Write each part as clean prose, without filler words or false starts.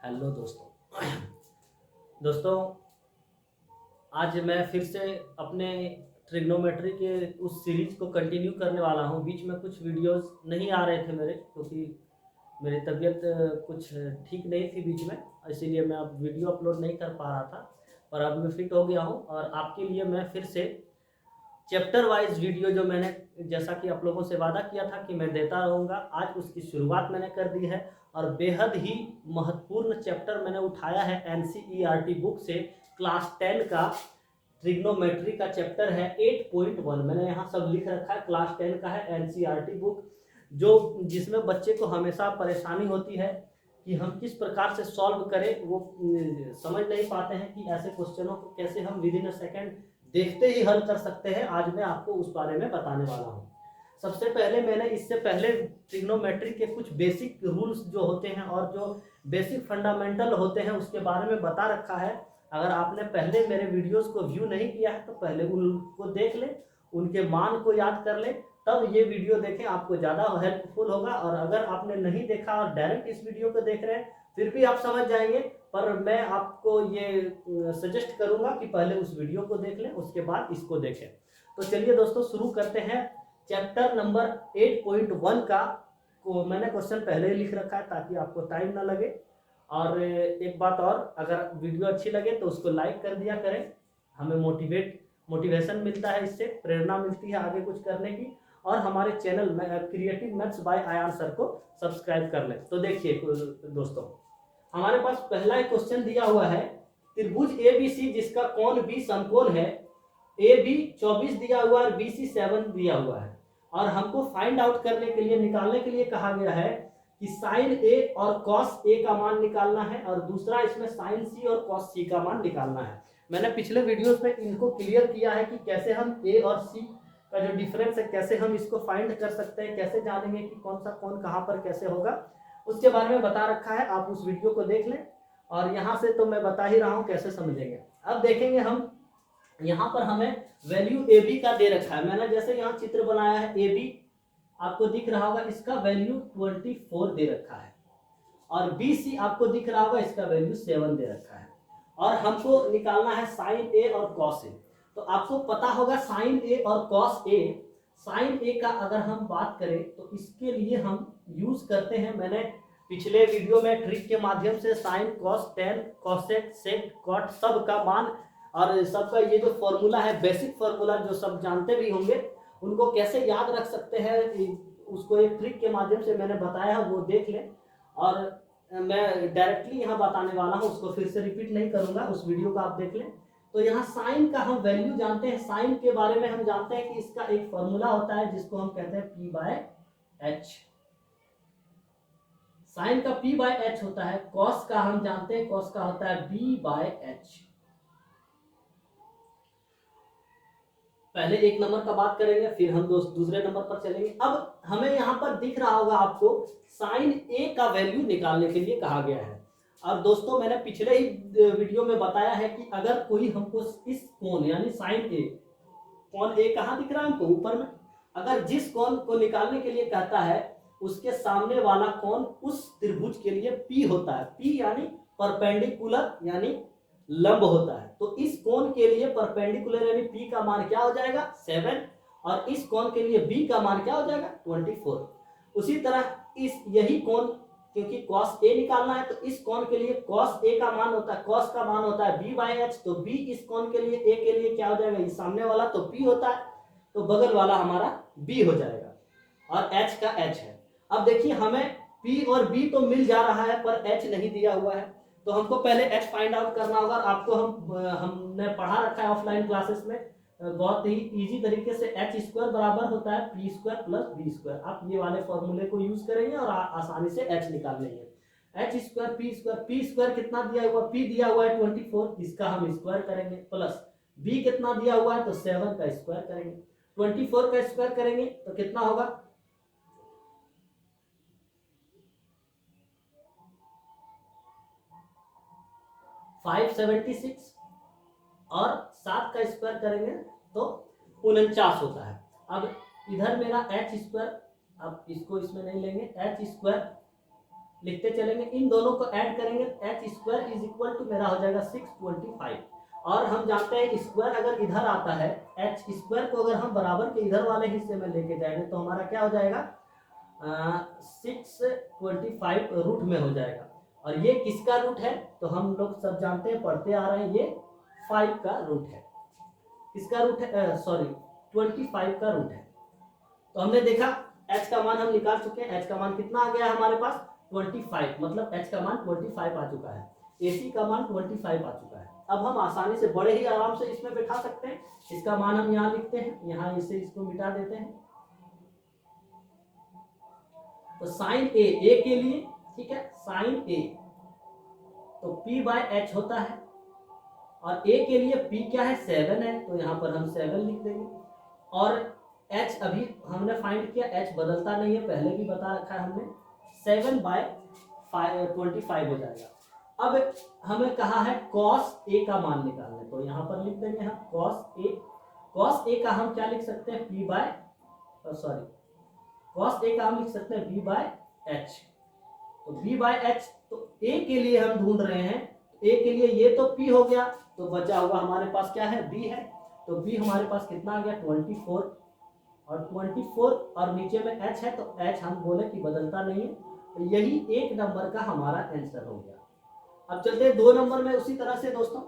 Hello दोस्तों। दोस्तों, आज मैं फिर से अपने ट्रिग्नोमेट्री के उस सीरीज को कंटिन्यू करने वाला हूं। बीच में कुछ वीडियोस नहीं आ रहे थे मेरे, क्योंकि मेरी तबीयत कुछ ठीक नहीं थी बीच में, इसीलिए मैं अब वीडियो अपलोड नहीं कर पा रहा था। पर अब मैं फिट हो गया हूं और आपके लिए मैं फिर से चैप्टर वाइज वीडियो, जो मैंने जैसा कि आप लोगों से वादा किया था कि मैं देता रहूँगा, आज उसकी शुरुआत मैंने कर दी है। और बेहद ही महत्वपूर्ण चैप्टर मैंने उठाया है एनसीईआरटी बुक से, क्लास 10 का ट्रिग्नोमेट्री का चैप्टर है 8.1। मैंने यहाँ सब लिख रखा है, क्लास 10 का है एनसीईआरटी बुक, जो जिसमें बच्चे को हमेशा परेशानी होती है कि हम किस प्रकार से सॉल्व करें। वो समझ नहीं पाते हैं कि ऐसे क्वेश्चनों को कैसे हम विद इन अ सेकेंड देखते ही हल कर सकते हैं। आज मैं आपको उस बारे में बताने वाला हूँ। सबसे पहले मैंने इससे पहले ट्रिग्नोमेट्री के कुछ बेसिक रूल्स जो होते हैं और जो बेसिक फंडामेंटल होते हैं उसके बारे में बता रखा है। अगर आपने पहले मेरे वीडियोस को व्यू नहीं किया है तो पहले उनको देख ले, उनके मान को याद कर ले, तब ये वीडियो देखें, आपको ज़्यादा हेल्पफुल होगा। और अगर आपने नहीं देखा और डायरेक्ट इस वीडियो को देख रहे हैं फिर भी आप समझ जाएंगे, पर मैं आपको ये सजेस्ट करूंगा कि पहले उस वीडियो को देख लें, उसके बाद इसको देखें। तो चलिए दोस्तों, शुरू करते हैं चैप्टर नंबर 8.1 का। को मैंने क्वेश्चन पहले ही लिख रखा है ताकि आपको टाइम ना लगे। और एक बात और, अगर वीडियो अच्छी लगे तो उसको लाइक कर दिया करें, हमें मोटिवेशन मिलता है, इससे प्रेरणा मिलती है आगे कुछ करने की। और हमारे चैनल में creative maths by Ayaan sir को सब्सक्राइब कर लें। तो देखिए दोस्तों, हमारे पास पहला एक क्वेश्चन दिया हुआ है, त्रिभुज एबीसी जिसका कोण बी समकोण है, ए बी 24 दिया हुआ है और बी सी 7 दिया हुआ है। और हमको फाइंड आउट करने के लिए, निकालने के लिए कहा गया है कि साइन ए और कॉस ए का मान निकालना है, और दूसरा इसमें साइन सी और कॉस सी का मान निकालना है। मैंने पिछले वीडियोस में इनको क्लियर किया है कि कैसे हम ए और सी का जो डिफरेंस है, कैसे हम इसको फाइंड कर सकते हैं, कैसे जानेंगे कि कौन सा कौन कहाँ पर कैसे होगा, उसके बारे में बता रखा है। आप उस वीडियो को देख लें। और यहाँ से तो मैं बता ही रहा हूँ कैसे समझेंगे। अब देखेंगे हम, यहाँ पर हमें वैल्यू ए बी का दे रखा है। मैंने जैसे यहाँ चित्र बनाया है ए बी, आपको दिख रहा होगा, इसका वैल्यू 24 दे रखा है। और बी सी आपको दिख रहा होगा, इसका वैल्यू 7 दे रखा है। और हमको निकालना है साइन ए और कॉस ए। तो आपको पता होगा साइन ए और कॉस ए। साइन ए का अगर हम बात करें तो इसके लिए हम यूज करते हैं, मैंने पिछले वीडियो में ट्रिक के माध्यम से sine cos tan cosec sec cot सब का मान और सबका ये जो फॉर्मूला है, बेसिक फॉर्मूला जो सब जानते भी होंगे, उनको कैसे याद रख सकते हैं, उसको एक ट्रिक के माध्यम से मैंने बताया है, वो देख लें। और मैं डायरेक्टली यहाँ बताने वाला हूँ, उसको फिर से रिपीट नहीं करूंगा, उस वीडियो को आप देख लें। तो यहाँ साइन का हम वैल्यू जानते हैं, साइन के बारे में हम जानते हैं कि इसका एक फॉर्मूला होता है जिसको हम कहते हैं पी बाय एच। साइन का पी बाय एच होता है। कॉस का हम जानते हैं, कॉस का होता है बी बाय एच। पहले एक नंबर का बात करेंगे, फिर हम दूसरे नंबर पर चलेंगे। अब हमें यहाँ पर दिख रहा होगा आपको, साइन ए का वैल्यू निकालने के लिए कहा गया है। और दोस्तों, मैंने पिछले ही वीडियो में बताया है कि अगर कोई हमको इस कोण यानी साइन ए, कोण ए कहाँ दिख रहा है हमको, ऊपर में, अगर जिस कोण को निकालने के लिए कहता है उसके सामने वाला कोण उस त्रिभुज के लिए पी होता है। पी यानी परपेंडिकुलर यानी लंब होता है। तो इस कोण के लिए परपेंडिकुलर यानी पी का मान क्या हो जाएगा 7, और इस कोण के लिए बी का मान क्या हो जाएगा 24। उसी तरह इस यही कोण, क्योंकि cos a निकालना है तो इस कोण के लिए cos a का मान होता है, cos का मान होता है b बाई एच। तो b इस कोण के लिए a के लिए क्या हो जाएगा, इस सामने वाला तो p होता है, तो बगल वाला हमारा b हो जाएगा, और h का h है। अब देखिए, हमें p और b तो मिल जा रहा है पर h नहीं दिया हुआ है, तो हमको पहले h फाइंड आउट करना होगा। आपको हमने पढ़ा रखा है ऑफलाइन क्लासेस में, बहुत ही इजी तरीके से एच स्क्वायर बराबर होता है P square plus B square. आप ये वाले फॉर्मूले को यूज करेंगे और आसानी से एच निकाल लेंगे। एच स्क्वायर, पी स्क्वायर कितना दिया हुआ, पी दिया हुआ है 24, इसका हम स्क्वायर करेंगे, प्लस बी कितना दिया हुआ है तो 7 का स्क्वायर करेंगे। 24 का स्क्वायर करेंगे तो कितना होगा 576, और 7 का स्क्वायर करेंगे तो 49 होता है। अब इधर मेरा एच स्क्वायर, अब इसको इसमें नहीं लेंगे, एच स्क्वायर लिखते चलेंगे, इन दोनों को ऐड करेंगे, H square is equal to मेरा हो जाएगा 625। और हम जानते हैं स्क्वायर अगर इधर आता है, एच स्क्वायर को अगर हम बराबर के इधर वाले हिस्से में लेके जाएंगे तो हमारा क्या हो जाएगा 625 रूट में हो जाएगा। और ये किसका रूट है तो हम लोग सब जानते हैं, पढ़ते आ रहे हैं, ये 5 का रूट है। किसका रूट है, सॉरी 25 का रूट है। तो हमने देखा h का मान हम निकाल चुके हैं, h का मान कितना आ गया है हमारे पास 25, मतलब h का मान 25 आ चुका है, AC का मान 25 आ चुका है। अब हम आसानी से बड़े ही आराम से इसमें बैठा सकते हैं, इसका मान हम यहाँ लिखते हैं, यहाँ इसे इसको मिटा देते हैं। तो साइन ए के लिए, ठीक है, साइन ए तो p/h होता है, और a के लिए p क्या है 7 है, तो यहाँ पर हम 7 लिख देंगे। और h अभी हमने फाइंड किया, h बदलता नहीं है, पहले भी बता रखा है हमने, 7/25 हो जाएगा। अब हमें कहा है cos a का मान निकालना, तो यहाँ पर लिख देंगे हम cos a का हम क्या लिख सकते हैं cos a का हम लिख सकते हैं b/h। तो b/h तो a के लिए हम ढूंढ रहे हैं, a के लिए ये तो p हो गया, तो बचा हुआ हमारे पास क्या है b है, तो b हमारे पास कितना आ गया 24, और 24 और नीचे में h है, तो h हम बोले कि बदलता नहीं है, तो यही एक नंबर का हमारा आंसर हो गया। अब चलते हैं 2 नंबर में उसी तरह से दोस्तों।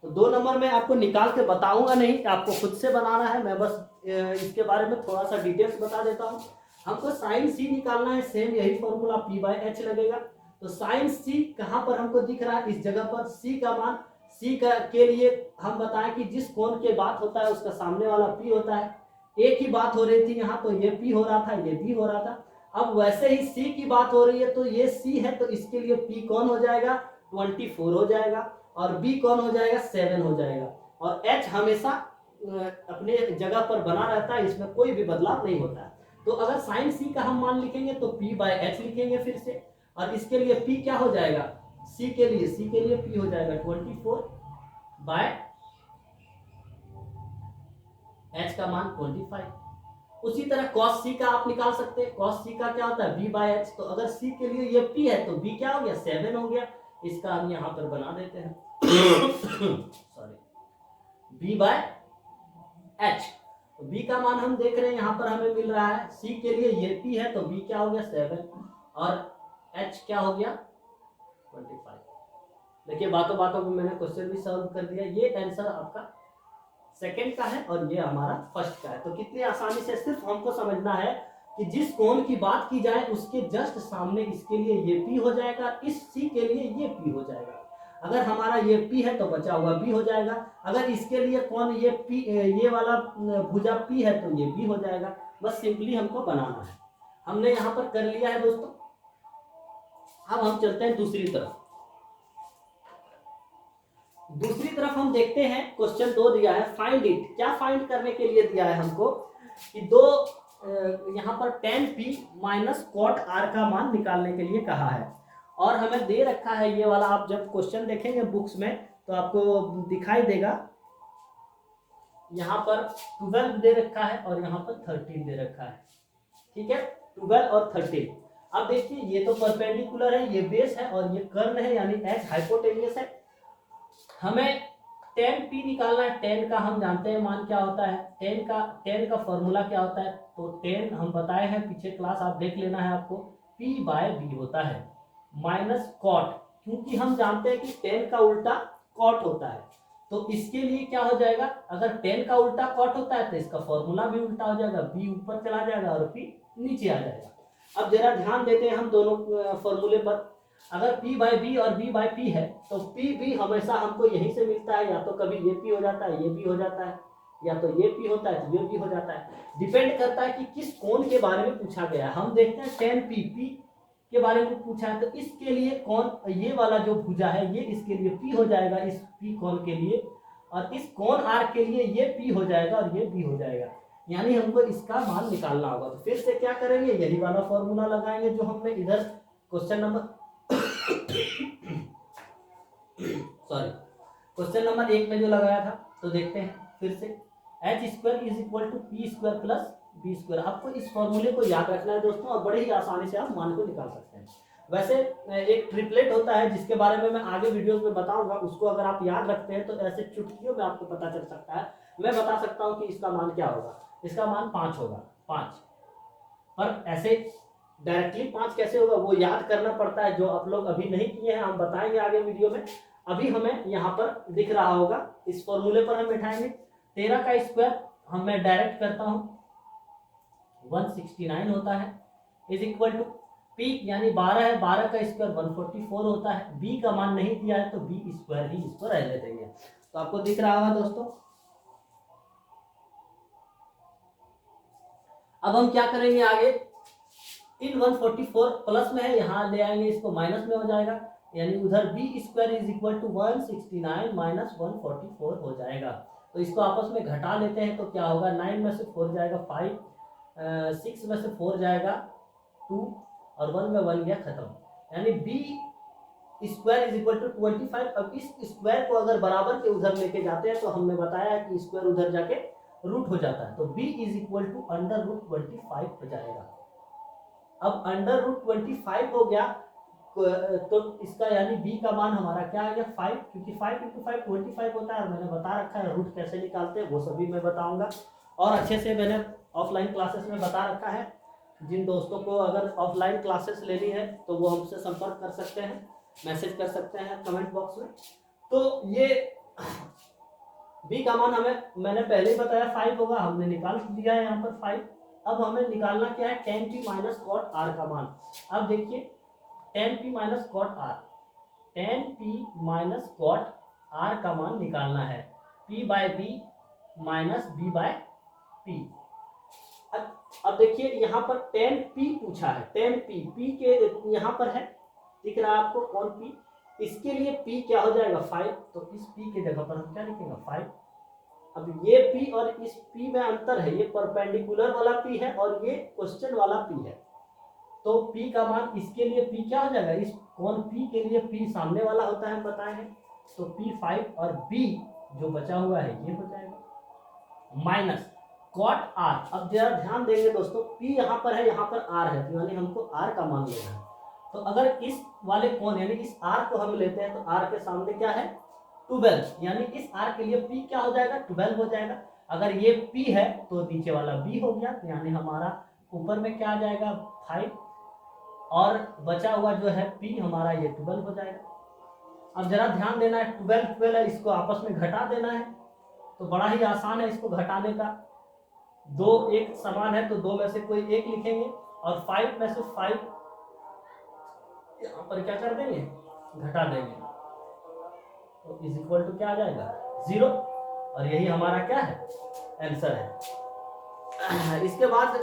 तो 2 नंबर में आपको निकाल के बताऊंगा नहीं, आपको खुद से बनाना है, मैं बस इसके बारे में थोड़ा सा डिटेल्स बता देता हूँ। हमको साइन सी निकालना है, सेम यही फॉर्मूला p/h लगेगा। तो साइन सी कहाँ पर हमको दिख रहा है, इस जगह पर c का मान, c का के लिए हम बताएं कि जिस कोण के बात होता है उसका सामने वाला p होता है। a की बात हो रही थी यहाँ, तो ये p हो रहा था, ये b हो रहा था। अब वैसे ही c की बात हो रही है, तो ये c है, तो इसके लिए p कौन हो जाएगा 24 हो जाएगा, और b कौन हो जाएगा 7 हो जाएगा, और h हमेशा अपने जगह पर बना रहता है, इसमें कोई भी बदलाव नहीं होता है। तो अगर साइन सी का हम मान लिखेंगे तो p/h लिखेंगे फिर से, और इसके लिए p क्या हो जाएगा c के लिए p हो जाएगा 24/h का मान 25। उसी तरह cos c का आप निकाल सकते हैं, cos c का क्या होता है b/h, तो अगर c के लिए ये p है तो b क्या हो गया 7 हो गया, इसका हम यहाँ पर बना देते हैं सॉरी b/h। तो b का मान हम देख रहे हैं यहाँ पर हमें मिल रहा है, c के लिए ये p है तो b क्या हो गया 7, और h क्या हो गया 25। देखिए बातों बातों में मैंने क्वेश्चन भी सॉल्व कर दिया, ये आंसर आपका सेकंड का है और ये हमारा फर्स्ट का है। तो कितनी आसानी से, सिर्फ हमको समझना है कि जिस कोण की बात की जाए उसके जस्ट सामने इसके लिए ये p हो जाएगा, इस c के लिए ये p हो जाएगा। अगर हमारा ये p है तो बचा हुआ b हो जाएगा, अगर इसके लिए कौन ये p, ये वाला भुजा p है तो ये b हो जाएगा। बस सिंपली हमको बनाना है, हमने यहाँ पर कर लिया है दोस्तों। अब हम चलते हैं दूसरी तरफ। दूसरी तरफ हम देखते हैं, क्वेश्चन 2 दिया है, फाइंड इट। क्या फाइंड करने के लिए दिया है हमको कि यहाँ पर tan p minus cot r का मान निकालने के लिए कहा है, और हमें दे रखा है ये वाला। आप जब क्वेश्चन देखेंगे बुक्स में तो आपको दिखाई देगा, यहाँ पर 12 दे रखा है और यहाँ पर 13 दे रखा है, ठीक है, 12 और 13। अब देखिए ये तो परपेंडिकुलर है, ये बेस है, और ये कर्ण है यानी h हाइपोटेन्यूस है। हमें tan p निकालना है, tan का हम जानते हैं मान क्या होता है, tan का फॉर्मूला क्या होता है, तो tan हम बताए हैं पीछे क्लास, आप देख लेना है आपको, p/b होता है माइनस cot, क्योंकि हम जानते हैं कि tan का उल्टा cot होता है, तो इसके लिए क्या हो जाएगा, अगर tan का उल्टा cot होता है तो इसका फॉर्मूला भी उल्टा हो जाएगा, b ऊपर चला जाएगा और p नीचे आ जाएगा। अब जरा ध्यान देते हैं हम दोनों फॉर्मूले पर। अगर p/b और b/p है तो p/b हमेशा हमको यहीं से मिलता है, या तो कभी ये p हो जाता है, ये p हो जाता है, या तो ये p होता है तो ये p हो जाता है, डिपेंड करता है कि किस कोण के बारे में पूछा गया है। हम देखते हैं tan p के बारे में पूछा है, तो इसके लिए कौन, ये वाला जो भुजा है ये इसके लिए p हो जाएगा, इस p कोण के लिए, और इस कोण r के लिए ये p हो जाएगा और ये b हो जाएगा, यानी हमको इसका मान निकालना होगा। तो फिर से क्या करेंगे, यही वाला फॉर्मूला लगाएंगे जो हमने इधर क्वेश्चन नंबर 1 में जो लगाया था। तो देखते हैं फिर से, h square is equal to p square plus b square. आपको इस फॉर्मूले को याद रखना है दोस्तों, और बड़े ही आसानी से आप मान को निकाल सकते हैं। वैसे एक ट्रिपलेट होता है जिसके बारे में मैं आगे वीडियोस में बताऊंगा, उसको अगर आप याद रखते हैं तो ऐसे चुटकियों में आपको पता चल सकता है। मैं बता सकता हूं कि इसका मान क्या होगा, इसका मान 5 होगा, 5। पर ऐसे डायरेक्टली 5 कैसे होगा वो याद करना पड़ता है, जो आप लोग अभी नहीं किए हैं हम बताएंगे आगे वीडियो में। अभी हमें यहाँ पर दिख रहा होगा, इस फॉर्मूले पर हम बैठाएंगे। 13 का स्क्वायर हम मैं डायरेक्ट करता हूँ 169 होता है, इज इक्वल टू पी यानी 12 है, 12 का स्क्वायर 144 होता है। बी का मान नहीं दिया है तो बी स्क्वायर ही इसको रहने देंगे। तो आपको दिख रहा होगा दोस्तों। अब हम क्या करेंगे आगे, इन 144 प्लस में है, यहाँ ले आएंगे इसको माइनस में हो जाएगा, यानी उधर B square is equal to 169 minus 144 हो जाएगा। तो इसको आपस में घटा लेते हैं तो क्या होगा, 9 में से 4 जाएगा 5, 6 में से 4 जाएगा 2 और 1 में 1 गया खत्म, यानी B square is equal to 25। अब इस स्क्वायर को अगर बराबर के उधर लेके जाते हैं तो हमने बताया कि स्क्वायर उधर जाके रूट हो जाता है, तो b is equal to under root 25 हो जाएगा। अब अंडर रूट 25 हो गया तो इसका यानी b का मान हमारा क्या आ गया 5, क्योंकि 5 इंटू 5 25 होता है, और मैंने बता रखा है रूट कैसे निकालते हैं वो सभी मैं बताऊंगा, और अच्छे से मैंने ऑफलाइन क्लासेस में बता रखा है। जिन दोस्तों को अगर ऑफलाइन क्लासेस लेनी है तो वो हमसे संपर्क कर सकते हैं, मैसेज कर सकते हैं कमेंट बॉक्स में। तो ये बी का मान हमें मैंने पहले ही बताया 5 होगा, हमने निकाल दिया है यहाँ पर 5। अब हमें निकालना क्या है, tan p minus cot R का मान। अब देखिए tan p minus cot R, tan p minus cot R का मान निकालना है, p by B minus B by P. अब देखिए यहाँ पर tan p पूछा है, tan p के यहाँ पर है, दिख रहा है आपको कौन p, इसके लिए p क्या हो जाएगा 5, तो इस p के जगह पर हम क्या लिखेंगे 5। अब ये p और इस p में अंतर है, ये परपेंडिकुलर वाला p है और ये क्वेश्चन वाला p है, तो p का मान इसके लिए p क्या हो जाएगा, इस कोण p के लिए p सामने वाला होता है बताए हैं, तो p5 और b जो बचा हुआ है ये हो जाएगा माइनस कॉट आर। अब जरा ध्यान देंगे दोस्तों, p यहाँ पर है, यहाँ पर r है, यानी हमको r का मान लेना है। तो अगर इस वाले कोण यानी इस r को हम लेते हैं तो r के सामने क्या है 12, यानी इस r के लिए p क्या हो जाएगा 12 हो जाएगा। अगर ये p है तो नीचे वाला b हो गया, यानी हमारा ऊपर में क्या आ जाएगा 5 और बचा हुआ जो है p हमारा ये 12 हो जाएगा। अब जरा ध्यान देना है 12 12 है, इसको आपस में घटा देना है, तो बड़ा ही आसान है इसको घटाने का। दो एक समान है तो दो में से कोई एक लिखेंगे, और 5 में से 5 यहाँ पर क्या कर देंगे घटा देंगे, तो इज इक्वल टू क्या आ जाएगा 0, और यही हमारा क्या है आंसर है। इसके बाद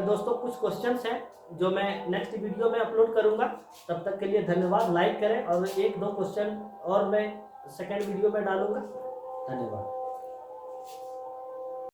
दोस्तों कुछ क्वेश्चंस हैं जो मैं नेक्स्ट वीडियो में अपलोड करूंगा, तब तक के लिए धन्यवाद। लाइक करें, और एक दो क्वेश्चन और मैं सेकेंड वीडियो में डालूंगा। धन्यवाद।